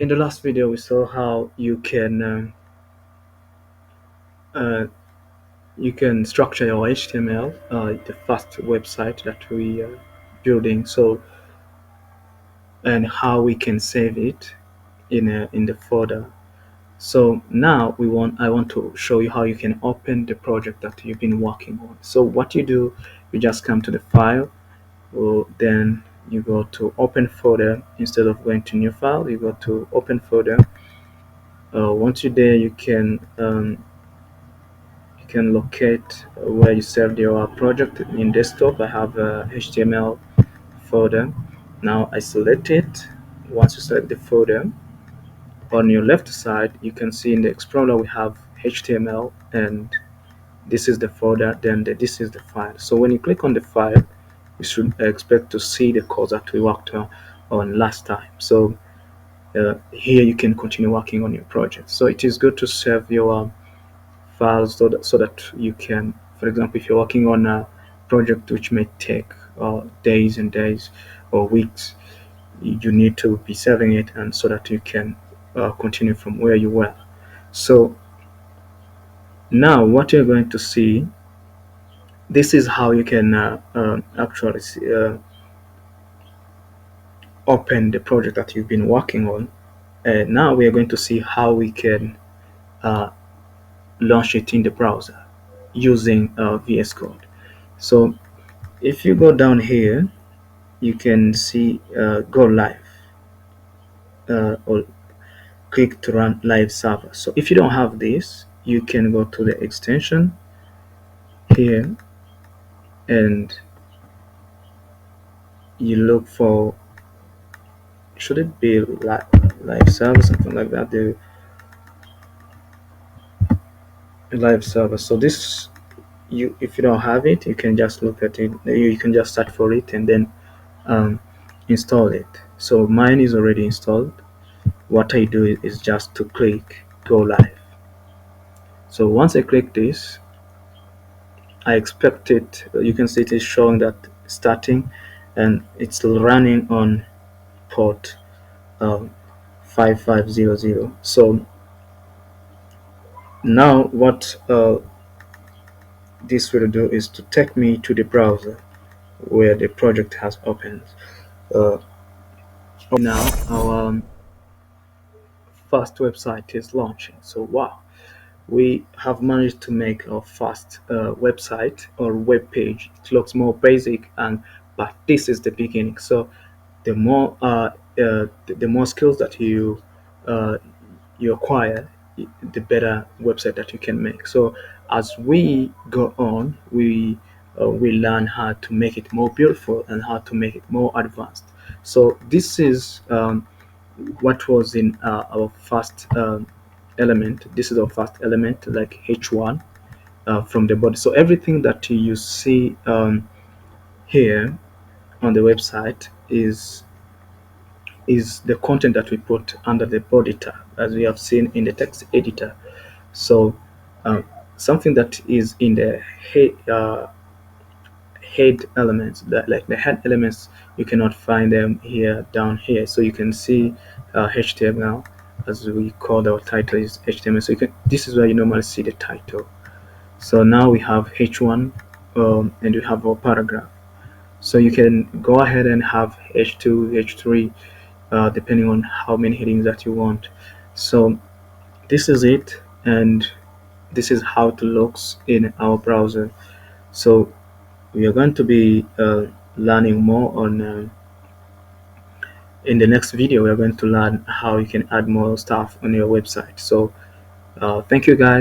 In the last video, we saw how uh, you can structure your HTML, the first website that we are building. So, and how we can save it in the folder. So now I want to show you how you can open the project that you've been working on. So what you do, you just come to the file, then you go to open folder. Instead of going to new file, you go to open folder. Once you're there, you can locate where you saved your project. In desktop, I have a HTML folder. Now I select it. Once you select the folder, on your left side, you can see in the Explorer we have HTML, and this is the folder, then this is the file. So when you click on the file, you should expect to see the code that we worked on last time. So here you can continue working on your project. So it is good to save your files so that you can, for example, if you're working on a project which may take days and days or weeks, you need to be saving it, and so that you can continue from where you were. So now what you're going to see, this is how you can actually open the project that you've been working on. And now we are going to see how we can uh, launch it in the browser using VS Code. So if you go down here, you can see go live, or click to run live server. So if you don't have this, you can go to the extension here and you look for, should it be live server, something like that, the live server. So this, if you don't have it, you can just look at it, you can just search for it and then install it. So mine is already installed. What I do is just to click go live. So once I click this, I expect it, you can see it is showing that starting, and it's running on port 5500. So now what this will do is to take me to the browser where the project has opened. Uh, Now our first website is launching. So wow, we have managed to make our first website or web page. It looks more basic, but this is the beginning. So the more the more skills that uh, you acquire, the better website that you can make. So as we go on, we learn how to make it more beautiful and how to make it more advanced. So this is what was in our first element. This is our first element, like H1 from the body. So everything that you see here on the website is the content that we put under the body tab, as we have seen in the text editor. So uh, something that is in the head elements, that like the head elements, you cannot find them here down here. So you can see HTML, as we call our title is HTML. So this is where you normally see the title. So now we have H1 and we have our paragraph. So you can go ahead and have H2, H3, depending on how many headings that you want. So this is it, and this is how it looks in our browser. So we are going to be learning more on in the next video. We are going to learn how you can add more stuff on your website. So thank you guys.